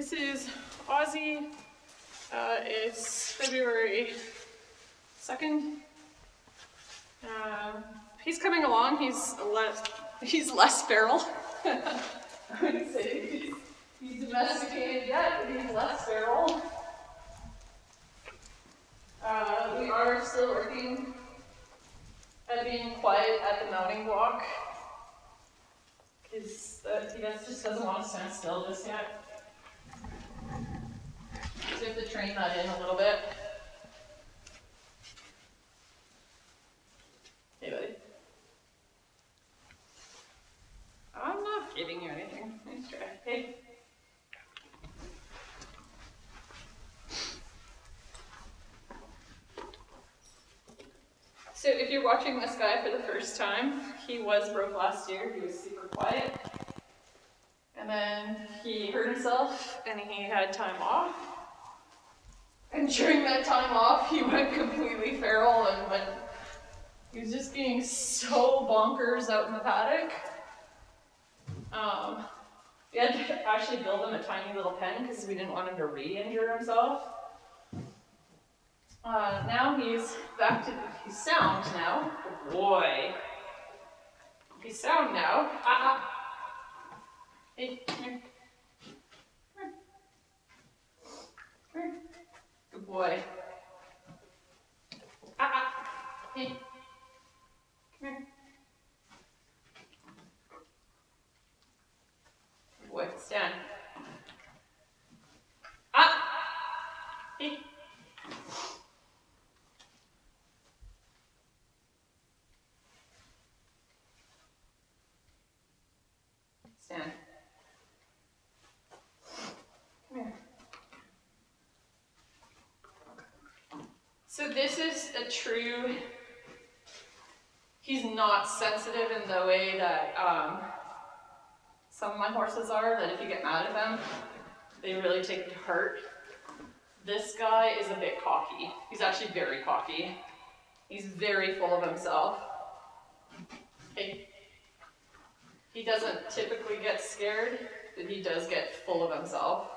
This is Ozzie. It's February 2nd. He's coming along. He's less feral. I wouldn't say he's domesticated yet, but he's less feral. We are still working at being quiet at the mounting block because he just doesn't want to stand still just yet. So we have to train that in a little bit. Hey, buddy. I'm not giving you anything. Nice try. Hey. So if you're watching this guy for the first time, he was broke last year. He was super quiet. And then he hurt himself and he had time off. And during that time off, he went completely feral and he was just being so bonkers out in the paddock. We had to actually build him a tiny little pen because we didn't want him to re-injure himself. Now he's back to, he's sound now. Good boy. He's sound now. Hey, come here. Come here. Good boy. Hey. Come here. Good boy, stand. Hey. Stand. Come here. So this is a true, he's not sensitive in the way that some of my horses are, that if you get mad at them, they really take it to heart. This guy is a bit cocky. He's actually very cocky. He's very full of himself. Hey. He doesn't typically get scared, but he does get full of himself.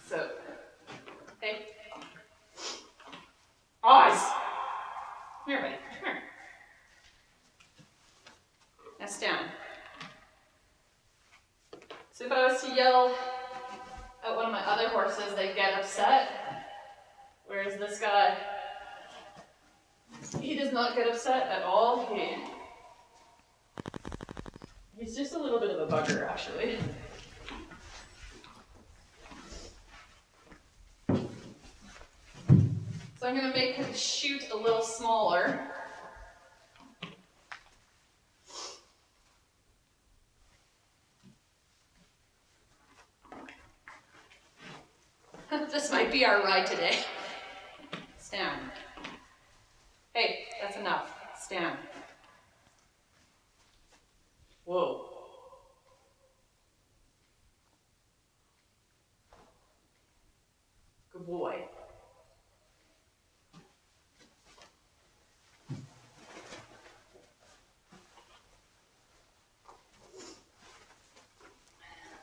So, hey. Oz! Come here, buddy. Come here. Now stand. So if I was to yell at one of my other horses, they get upset. Whereas this guy, he does not get upset at all. He's just a little bit of a bugger, actually. So I'm going to make him shoot a little smaller. This might be our ride today. Stand. Hey, that's enough. Stand. Whoa. Good boy.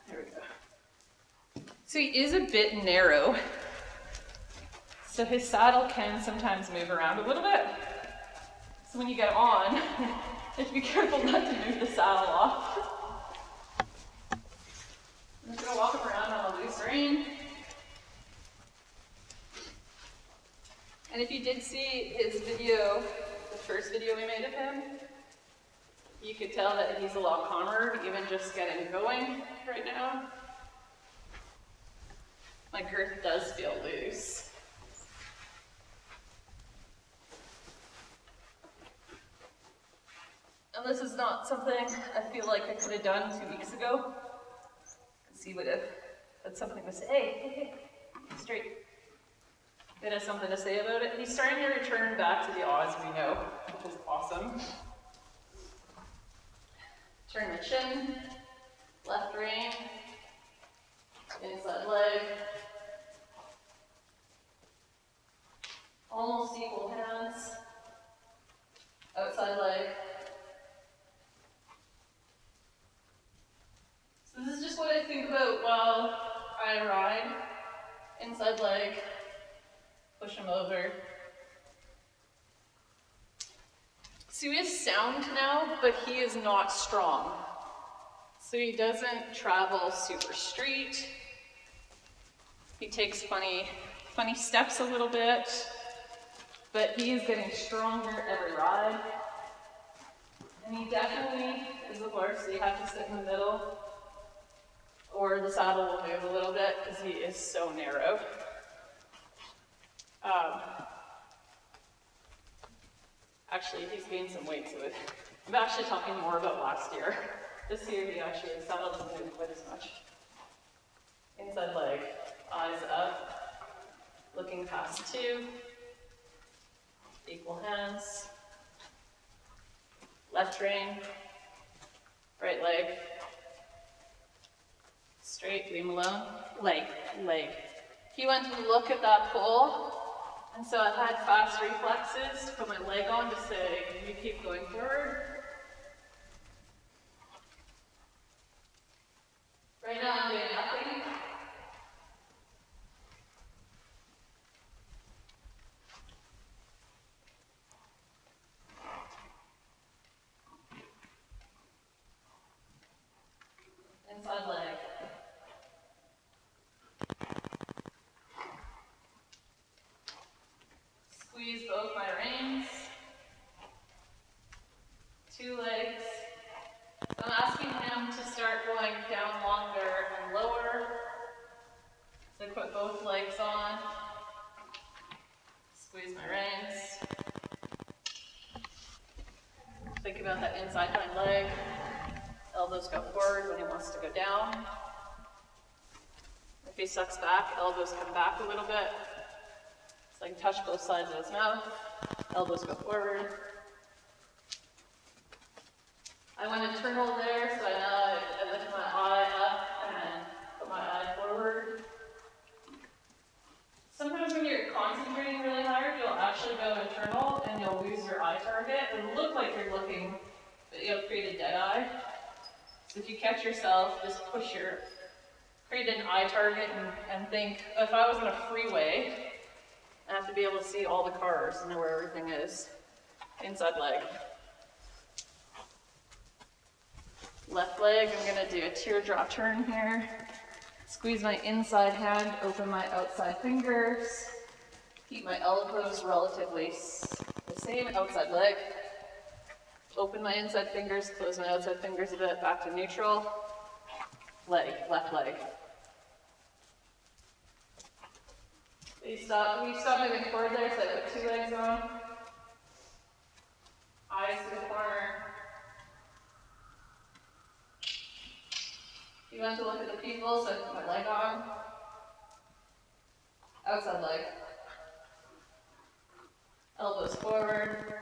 There we go. So he is a bit narrow. So his saddle can sometimes move around a little bit. So when you get on, you have to be careful not to move the saddle off. I'm just going to walk him around on a loose rein. And if you did see his video, the first video we made of him, you could tell that he's a lot calmer, even just getting going right now. My girth does feel loose. And this is not something I feel like I could have done 2 weeks ago. Because he would have had something to say. Hey, straight. It has something to say about it. He's starting to return back to the Oz we know, which is awesome. Turn the chin, left rein, inside leg. Almost equal hands, outside leg. So this is just what I feel think about while I ride. Inside leg, push him over. So he has sound now, but he is not strong. So he doesn't travel super straight. He takes funny steps a little bit, but he is getting stronger every ride. And he definitely is a horse, so you have to sit in the middle, or the saddle will move a little bit because he is so narrow. Actually, he's gained some weight, so I'm actually talking more about last year. This year, the saddle doesn't move quite as much. Inside leg, eyes up, looking past two, equal hands, left rein, right leg, straight, leave him alone, leg. He went to look at that pole, and so I had fast reflexes to put my leg on to say, you keep going forward. Right now I'm doing nothing. Inside leg. Squeeze both my reins. Two legs. So I'm asking him to start going down longer and lower. So I put both legs on. Squeeze my reins. Think about that inside hind leg. Elbows go forward when he wants to go down. If he sucks back, elbows come back a little bit. So I can touch both sides of his mouth. Elbows go forward. I went internal there, so I lift my eye up and put my eye forward. Sometimes when you're concentrating really hard, you'll actually go internal and you'll lose your eye target. It'll look like you're looking, but you'll create a dead eye. So if you catch yourself, just create an eye target and think, if I was on a freeway, I have to be able to see all the cars and know where everything is. Inside leg. Left leg, I'm going to do a teardrop turn here. Squeeze my inside hand, open my outside fingers. Keep my elbows relatively the same. Outside leg. Open my inside fingers, close my outside fingers a bit, back to neutral. Leg, left leg. We stop moving forward there, so I put two legs on. Eyes to the corner. You want to look at the people, so I put my leg on. Outside leg. Elbows forward.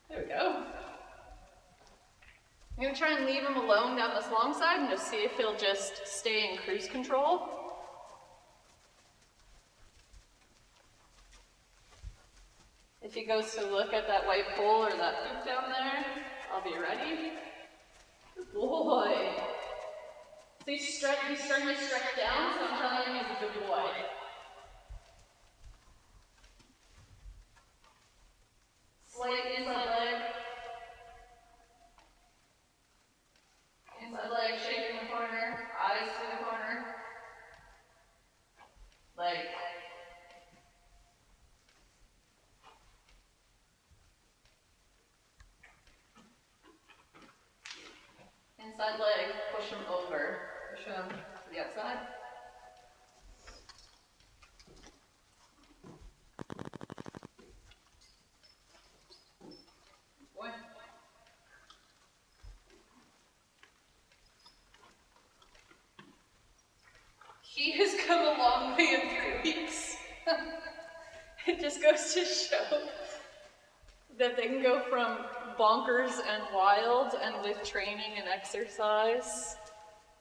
There we go. I'm going to try and leave him alone down this long side and just see if he'll just stay in cruise control. If he goes to look at that white pole or that poop down there, I'll be ready. Good boy. So he's starting to stretch down, so I'm telling him he's a good boy. Slight inside leg. Inside leg, shaking the corner. Eyes to the corner. Leg. Inside leg, push him over. Push him to the outside. Boy. He has come a long way in 3 weeks. It just goes to show that they can go from bonkers and wild, and with training and exercise,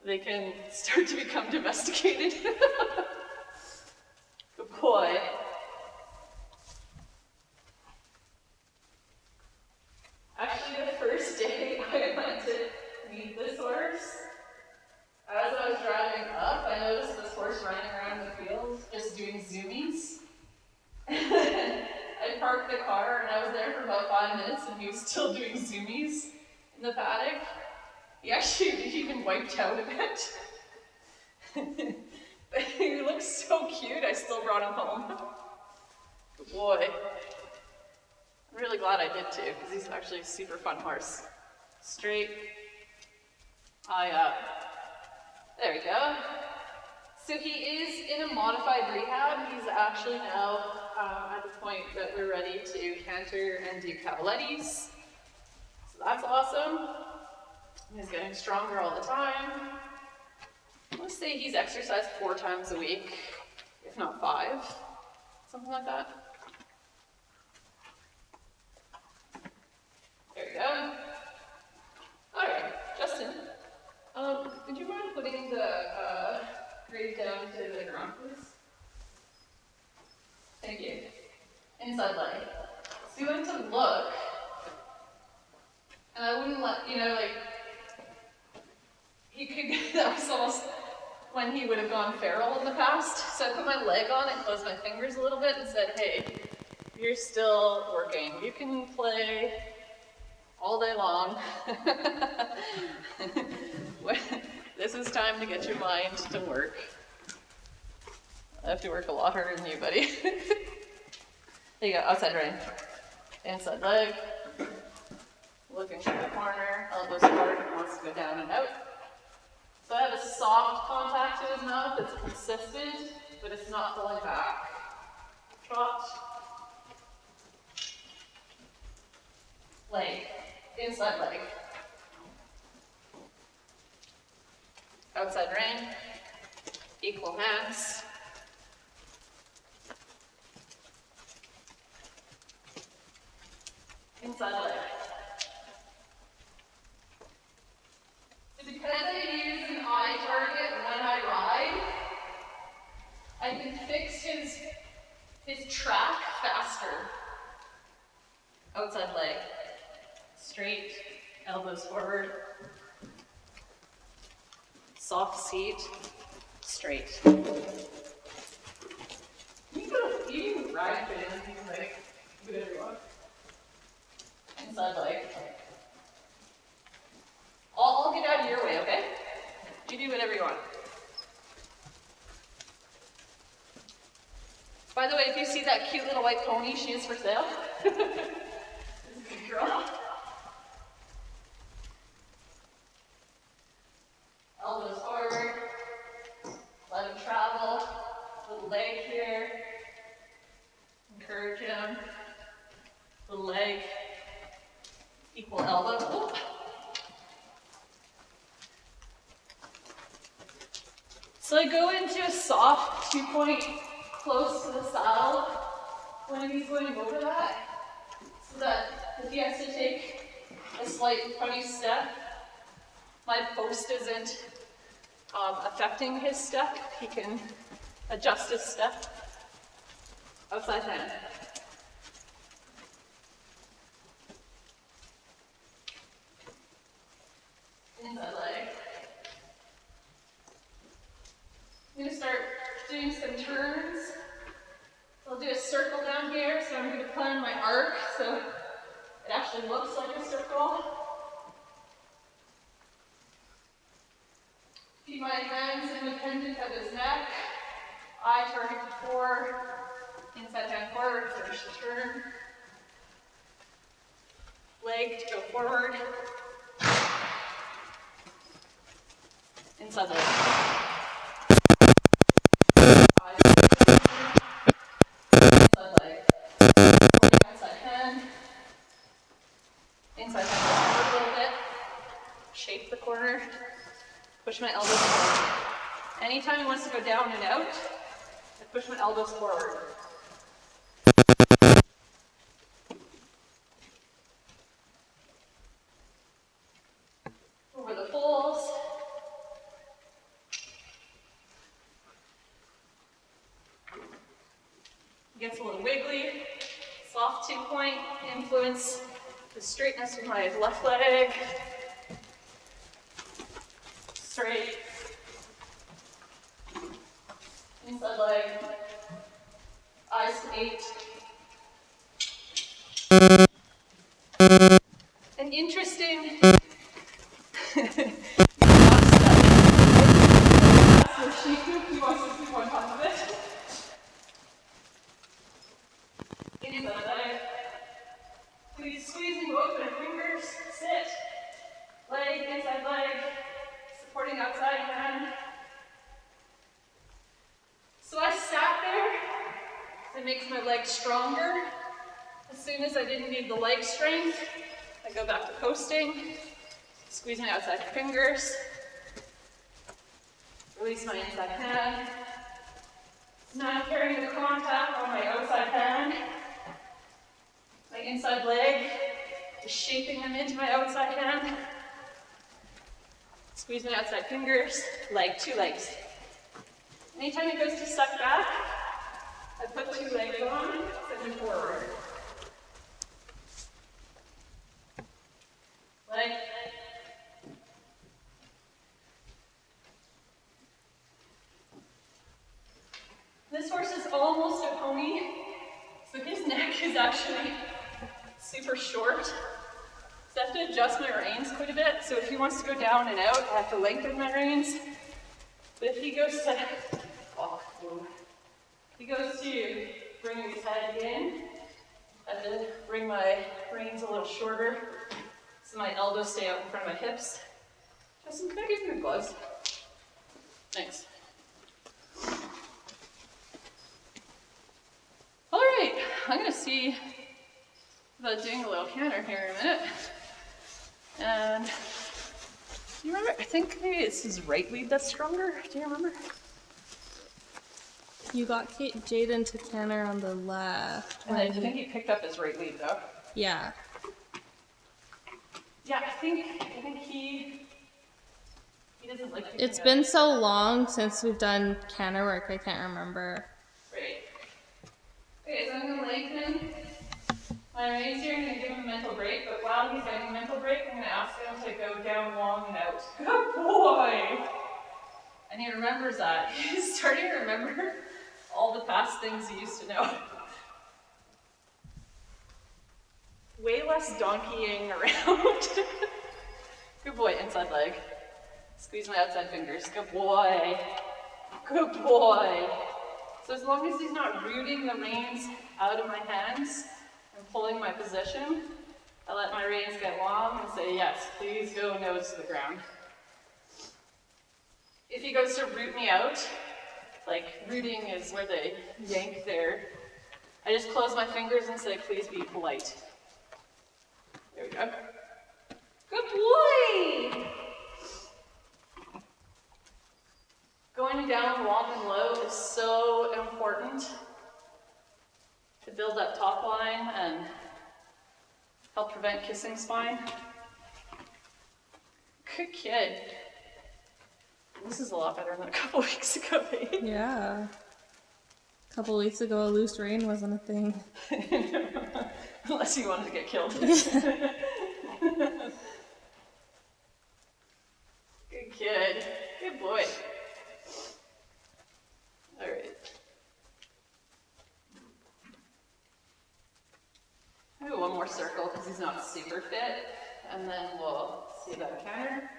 they can start to become domesticated. Good boy. Actually, the first day I went to meet this horse, still doing zoomies in the paddock. He actually even wiped out a bit. But he looks so cute, I still brought him home. Good boy. I'm really glad I did too, because he's actually a super fun horse. Straight, eye up. There we go. So he is in a modified rehab. He's actually now at the point that we're ready to canter and do cavalettis. So that's awesome. He's getting stronger all the time. Let's say he's exercised 4 times a week, if not 5, something like that. There we go. All right, Justin, would you mind putting the grade down to the ground, please? Thank you. Inside leg. So you want to look, and I wouldn't let, like, he could, that was almost when he would have gone feral in the past. So I put my leg on and closed my fingers a little bit and said, hey, you're still working. You can play all day long. This is time to get your mind to work. I have to work a lot harder than you, buddy. There you go, outside rein. Inside leg. Looking through the corner, elbows forward, wants to go down and out. So I have a soft contact to his mouth that's consistent, but it's not pulling back. Trot. Leg. Inside leg. Outside rein. Equal hands. Inside leg. So because I use an eye target when I ride, I can fix his track faster. Outside leg. Straight, elbows forward. Soft seat, straight. You can ride it in, like, whatever you want. Inside leg. I'll get out of your way, okay? You do whatever you want. By the way, if you see that cute little white pony, she is for sale. This is a girl. Elbows forward. Let him travel. Little leg here. Encourage him. Little leg. Equal elbow. Ooh. So I go into a soft 2-point close to the saddle when he's going over that, so that if he has to take a slight funny step, my post isn't affecting his step. He can adjust his step. Outside hand. Inside leg. I'm going to start doing some turns. I'll do a circle down here, so I'm going to plan my arc so it actually looks like a circle. Keep my hands independent of his neck. Eye target to 4. Inside hand forward, finish the turn. Leg to go forward. Inside leg. Inside leg. Outside hand. Inside hand forward a little bit. Shape the corner. Push my elbows forward. Anytime he wants to go down and out, I push my elbows forward. Over the foals. Gets a little wiggly. Soft 2-point influence the straightness of my left leg. Straight. Inside leg. Eyes to 8. supporting outside hand. So I sat there. It makes my legs stronger. As soon as I didn't need the leg strength, I go back to posting. Squeeze my outside fingers. Release my inside hand. So now I'm carrying the contact on my outside hand. My inside leg is shaping them into my outside hand. Squeeze my outside fingers, leg, 2 legs. Anytime it goes to suck back, I put 2 legs on, send them forward. Leg. This horse is almost a pony, so his neck is actually super short. So I have to adjust my reins quite a bit. So if he wants to go down and out, I have to lengthen my reins. But if he goes to, bring his head in, I have to bring my reins a little shorter so my elbows stay out in front of my hips. Justin, can I give you your gloves? Thanks. All right, I'm gonna see about doing a little canter here in a minute. And do you remember, I think maybe it's his right lead that's stronger. Do you remember? You got Jaden to canter on the left. And I think he picked up his right lead though. Yeah. Yeah, I think he doesn't like picking It's up. been so long since we've done canter work, I can't remember. Right. Okay, so I'm gonna lengthen my reins here. I'm gonna give him a mental break, but while he's getting a mental break, I'm gonna ask him to go down long and out. Good boy! And he remembers that. He's starting to remember all the past things he used to know. Way less donkeying around. Good boy, inside leg. Squeeze my outside fingers. Good boy. Good boy. So as long as he's not rooting the reins out of my hands and pulling my position, I let my reins get long and say, yes, please go nose to the ground. If he goes to root me out, like rooting is where they yank there, I just close my fingers and say, please be polite. There we go. Good boy! Going down long and low is so important to build that top line and help prevent kissing spine. Good kid. This is a lot better than a couple weeks ago, eh? Yeah. A couple weeks ago, a loose rein wasn't a thing. Unless you wanted to get killed. Good kid. Good boy. All right. Maybe one more circle because he's not super fit, and then we'll see about a canter.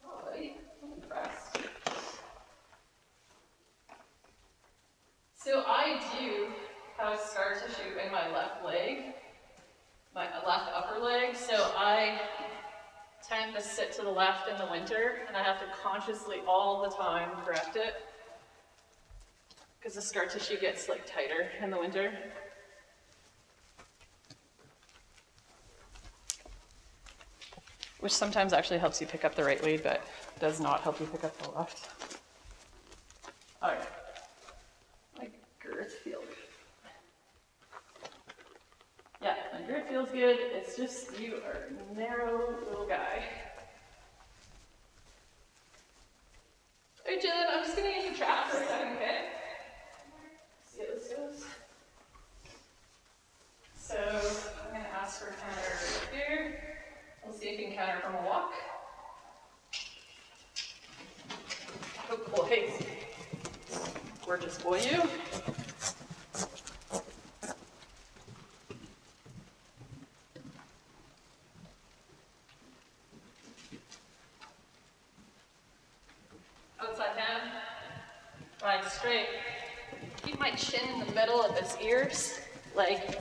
Oh, buddy, I'm impressed. So I do have scar tissue in my left leg, my left upper leg, so I tend to sit to the left in the winter, and I have to consciously all the time correct it, because the scar tissue gets like tighter in the winter. Which sometimes actually helps you pick up the right lead, but does not help you pick up the left. All right. My girth feels good. Yeah, my girth feels good. It's just you are a narrow little guy. All right, Jillian, I'm just gonna use the trap for a second, okay? See how this goes. So I'm gonna ask for a counter right here. We'll see if you can counter from a walk. Good boy. Gorgeous boy, you. Outside hand. Line straight. Keep my chin in the middle of his ears. Like,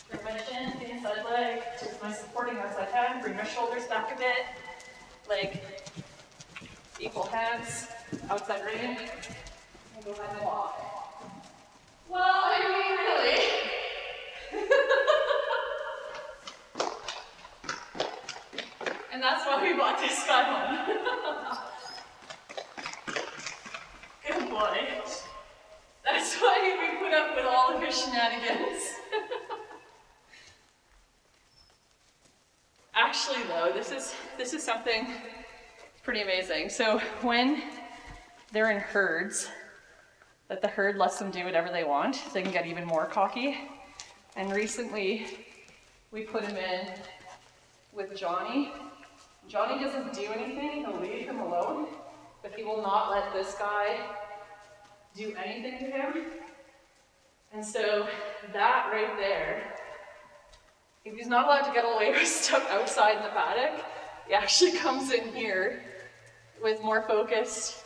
bring my chin in inside leg, with my supporting outside hand, bring my shoulders back a bit, leg, equal hands, outside rein, and go behind the walk. Well, I mean, really. And that's why we brought this guy home. Good boy. That's why we put up with all of his shenanigans. Actually though, this is something pretty amazing. So when they're in herds, that the herd lets them do whatever they want, they can get even more cocky. And recently, we put him in with Johnny. Johnny doesn't do anything, he'll leave him alone, but he will not let this guy do anything to him. And so that right there, if he's not allowed to get away with stuff outside in the paddock, he actually comes in here with more focused.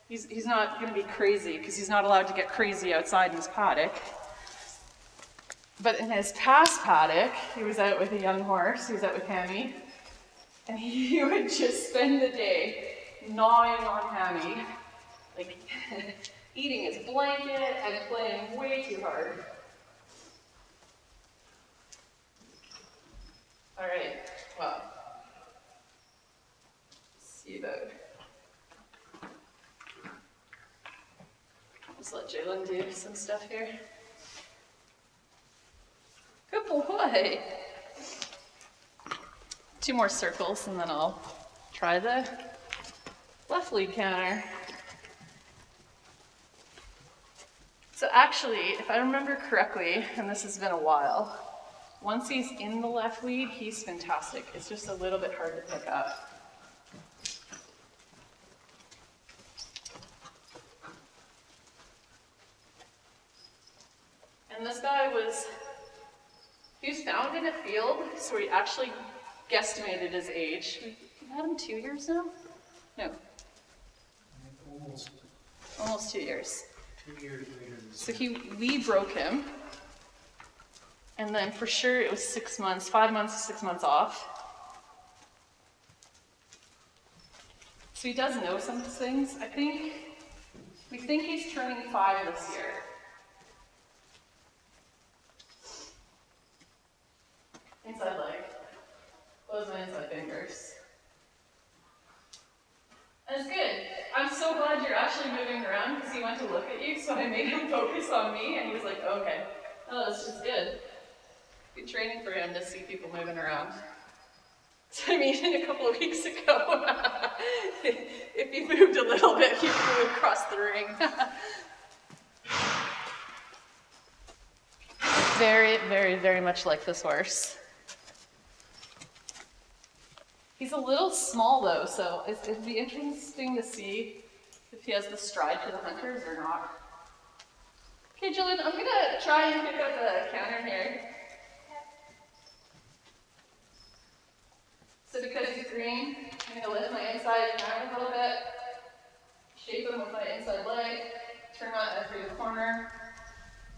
He's not going to be crazy because he's not allowed to get crazy outside in his paddock. But in his past paddock, he was out with a young horse, he was out with Hammy, and he would just spend the day gnawing on Hammy, like eating his blanket and playing way too hard. All right, well, see about. Just let Jalen do some stuff here. Good boy. 2 more circles and then I'll try the left lead counter. So actually, if I remember correctly, and this has been a while, once he's in the left lead, he's fantastic. It's just a little bit hard to pick up. And this guy he was found in a field, so we actually guesstimated his age. We've had him 2 years now? No. Almost 2 years. 2 years later. So we broke him. And then for sure it was 6 months, 5 months to 6 months off. So he does know some things. We think he's turning 5 this year. Inside leg. Close my inside fingers. And it's good. I'm so glad you're actually moving around because he went to look at you, so I made him focus on me, and he was like, oh, okay. Oh, this is good. Good training for him to see people moving around. So I mean, a couple of weeks ago, if he moved a little bit, he flew across the ring. Very, very, very much like this horse. He's a little small though, so it'd be interesting to see if he has the stride for the hunters or not. Okay, Julian, I'm gonna try and pick up the counter here. So because he's green, I'm gonna lift my inside counter a little bit, shape him with my inside leg, turn that through the corner.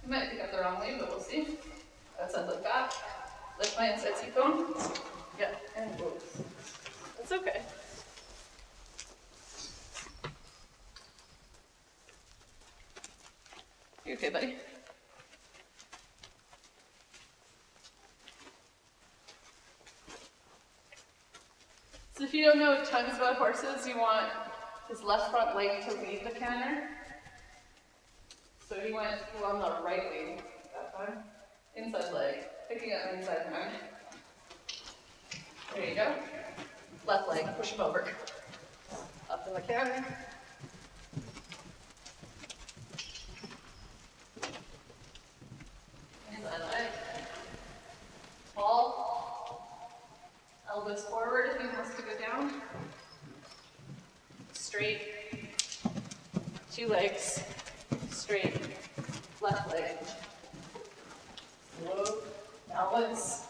You might pick up the wrong way, but we'll see. Outside leg back, lift my inside C-bone. Yeah, and whoa. That's okay. You okay, buddy? So if you don't know tons about horses, you want his left front leg to lead the canter. So he went on the right leg that time. Inside leg, picking up inside hand. There you go. Left leg, push him over. Up in the canter. Inside leg. Ball. Elbows forward if he wants to go down. Straight. 2 legs. Straight. Left leg. Slow. Balance.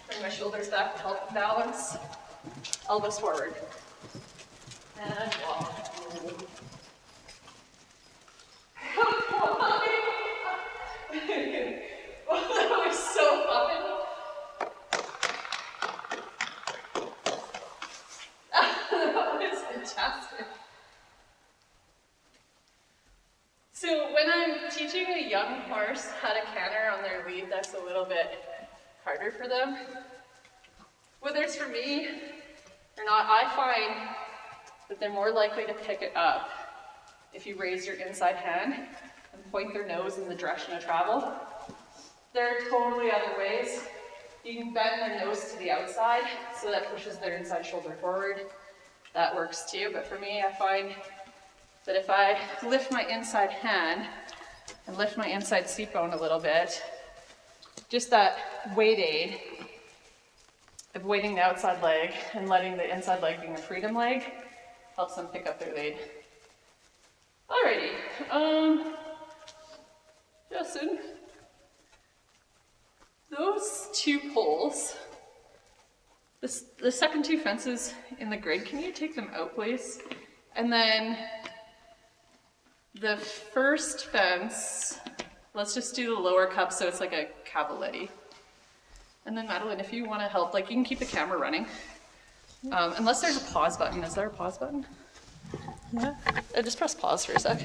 Bring my shoulders back to help balance. Elbows forward. And walk. Oh, that was so fun. fantastic. So when I'm teaching a young horse how to canter on their lead, that's a little bit harder for them. Whether it's for me or not, I find that they're more likely to pick it up if you raise your inside hand and point their nose in the direction of travel. There are totally other ways. You can bend their nose to the outside, so that pushes their inside shoulder forward. That works too, but for me, I find that if I lift my inside hand and lift my inside seat bone a little bit, just that weight aid of weighting the outside leg and letting the inside leg being a freedom leg helps them pick up their lead. Alrighty, Justin, those two poles, the second two fences in the grid, can you take them out, please? And then the first fence, let's just do the lower cup so it's like a cavaletti. And then Madeline, if you want to help, like you can keep the camera running. Unless there's a pause button. Is there a pause button? Yeah. Just press pause for a sec.